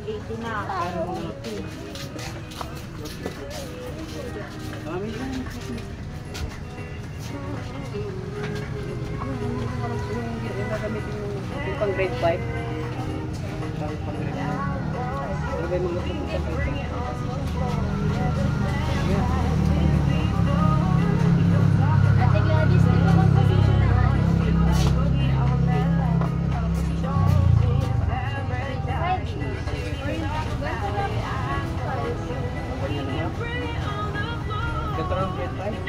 80 na. 80. Kami lang. Yung gagamitin yung pang grade 5. Pang grade 5. Lagay mo lang yung pang grade 5. Ate Gladys, di ba mag-position na? Ganito lang grade 5?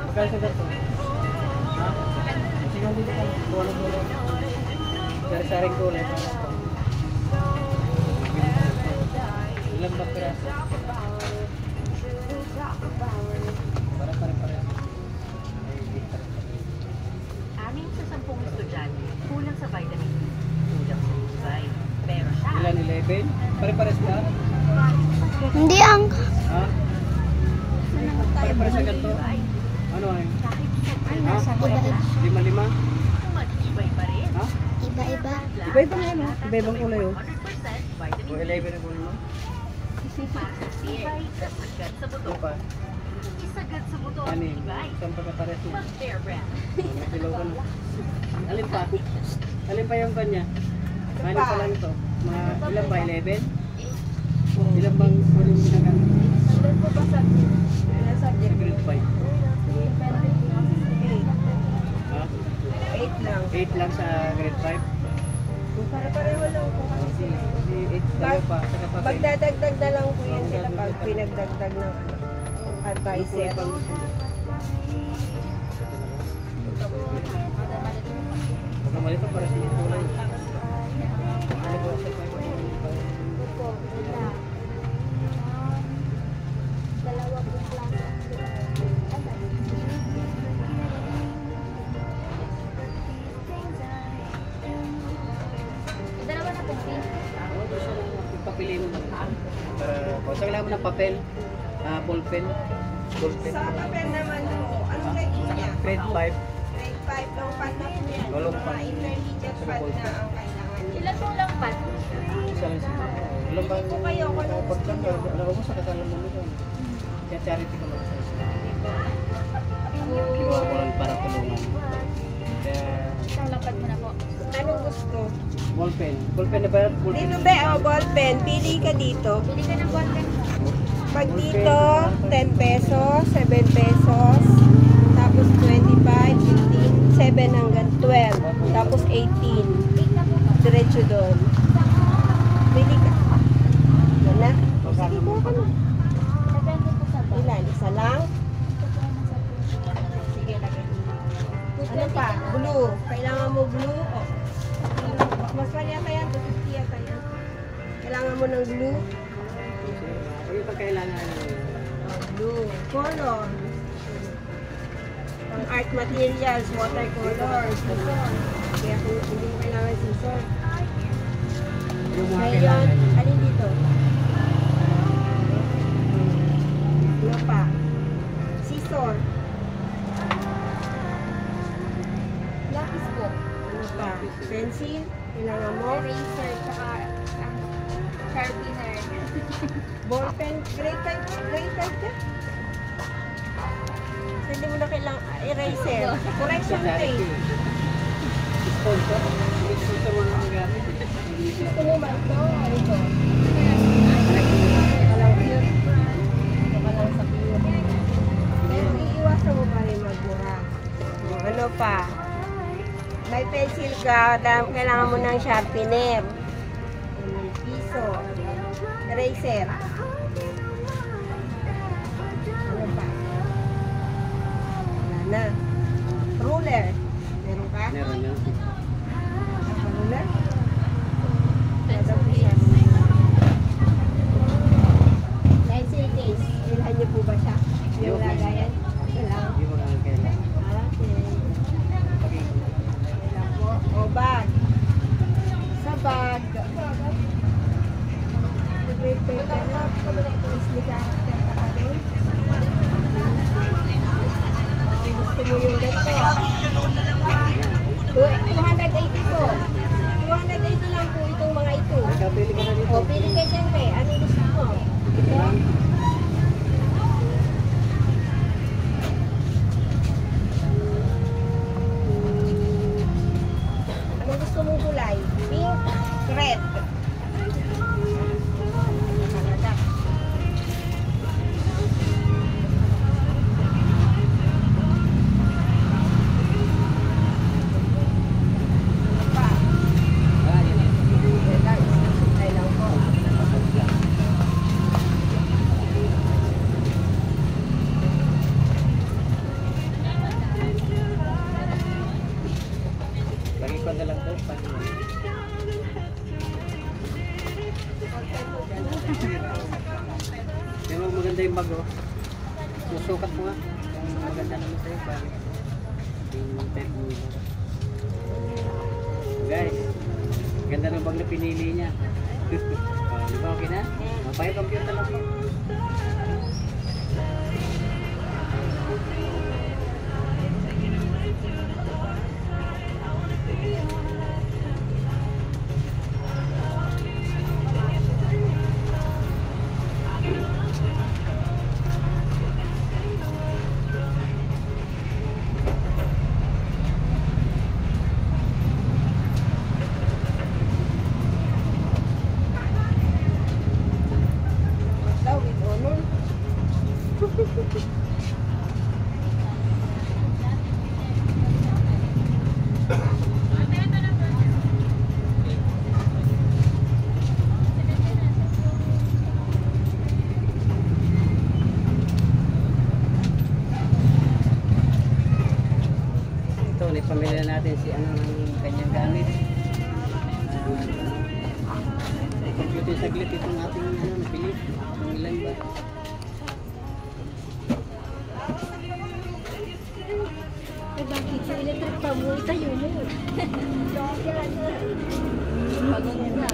Magkano sa ganito? Ha? Sige lang dito ka. Tuwalong mo lang. Sari-saring ko ulit. Ilan ba piraso? Para pare-pareho. Amin sa 10 estudyante, kulang sa vitamin D, kulang sa husay. Pero siya, Ilan 11? Pare-pares ka? Hindi ang Ha? Pare-pares sa ganito? Ano ay? nasa iba-iba. 5-5? mag-ibay pa rin. Ha? Iba-iba. Iba-iba nga no? Iba-ibang kulay oh. 100% O vitamin D. 11 ang kulay mo? Para sa tibay, kasagad sa buto. Ito pa? Isagad sa buto ang Anin? tibay. Saan pa kapares mo? Mag-Bear Brand. Nagdilaw ka na. Alin pa? Alin pa yung kanya? Ano pa lang ito? Mga ilan ba? 11? Ilan bang kunin mo ginagamit? Sandal po ba subject? Ilan Sa subject? grade 5. Ha? 8 lang. 8 lang sa grade 5? Para-pareho lang po kasi sila. Kasi 8 tayo pa. Saka pa Magdadagdag na lang po yan sila pag pinagdagdag ng advisor. Pagka malito para sa yung kulay. Ano ba sa 5? Dalawa na po. Papili mo na. Para kung saan kailangan mo ng papel, ballpen. Ballpen. Sa papel naman po, ano grade niya? Grade 5. Grade 5, long pad na po yan. Long Mga pad. intermediate pad na ang kailangan niya. Ilan pong lang pat? Isa lang siya. Alam ba Hindi po kayo kung anong gusto pagka niyo. alam mo sa kasalan mo doon. Kaya charity ko lang. Kinuha ko lang para tulungan. Kaya Isang lapad mo na po. Anong gusto? ballpen. Ballpen na ba? Ballpen. Dito be, ball pen. Pili ka dito. Bili ka ng ballpen mo. Pag dito, 10 pesos, 7 pesos, tapos 25, 15, 7 hanggang 12, tapos 18. Diretso doon. Pili ka. Yan na. Sige, kuha ka na. Depende po sa bag. Ilan? Isa lang? Sige, lagay. Ano pa? Blue. Kailangan mo blue? O. Mas pa yata yan. 250 yata yan. Kailangan mo ng blue? Yung pagkailangan. Blue. Color. Pang art materials, watercolor, scissor. Kaya kung hindi mo kailangan scissor. Yung mga Ngayon, kailangan. alin dito? Ano pa? Scissor. Lapis po. Ano pa? Pencil. Kailangan mo. Eraser, tsaka sharpener. Ballpen. Grade 5. Grade 5 ka? So, hindi mo na kailangan eraser. Correction tape. Sponsor. Sponsor mo na gamit. Gusto mo ba ito? Ano ito? Walang cute. Walang sa cute. Pero iiwasan mo pa rin magmura. Ano pa? May pencil ka, kailangan mo ng sharpener. Piso. Eraser. Ano pa? Wala na. Ruler. Meron ka? Meron yan. Ruler? Pencil case. Bilhan niyo po ba siya? Yung lagayan? Kailangan. Yung mga kailangan. Okay. Kailangan po. O bag. Sa bag. Grade paper na. Isli ka. Gusto mo yung ganito. 280 po. 280 lang po itong mga ito. Kapili ka na dito. O, pili kayo Pero maganda yung bag, oh. Susukat mo nga. Maganda naman sa'yo pa. Yung type mo. Guys, ganda ng bag na pinili niya. Di ba okay na? Mapahit computer lang yun. Daw, with honor. Ito, pamilya natin si ano ng kanyang gamit. Computer saglit itong ating ano, napili. Kung ilan ba? Eh, bakit sa electric pa mo? Tayo mo. Pagod na.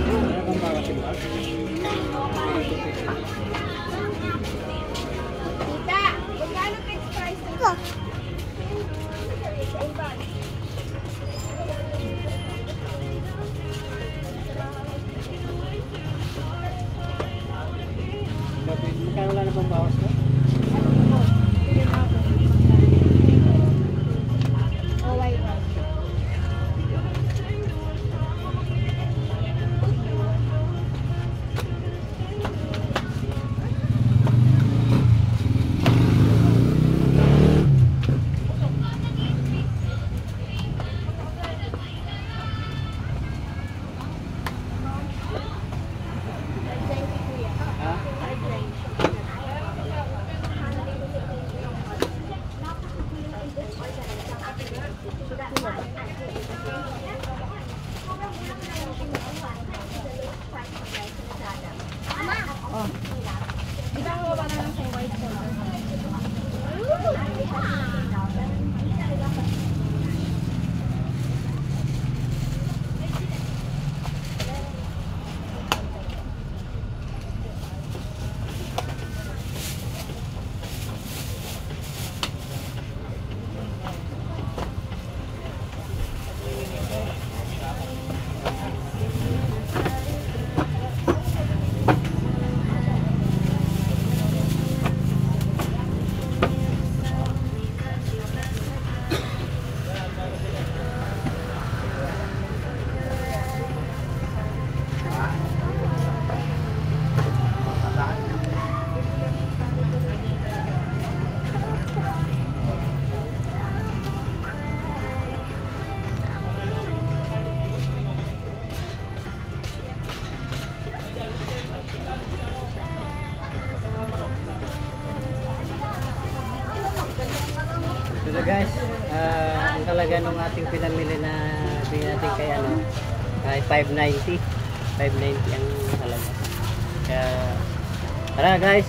Meron bang bawas yung bag? Tita, magkano fixed price nito? Magkano lang na bang bawas ko? Oh, wait. Ha? Di ba ako para lang sa white soda? So guys, ang talaga nung ating pinamili na bili natin kay ano, ay 590. 590 ang halaga. Kaya tara guys,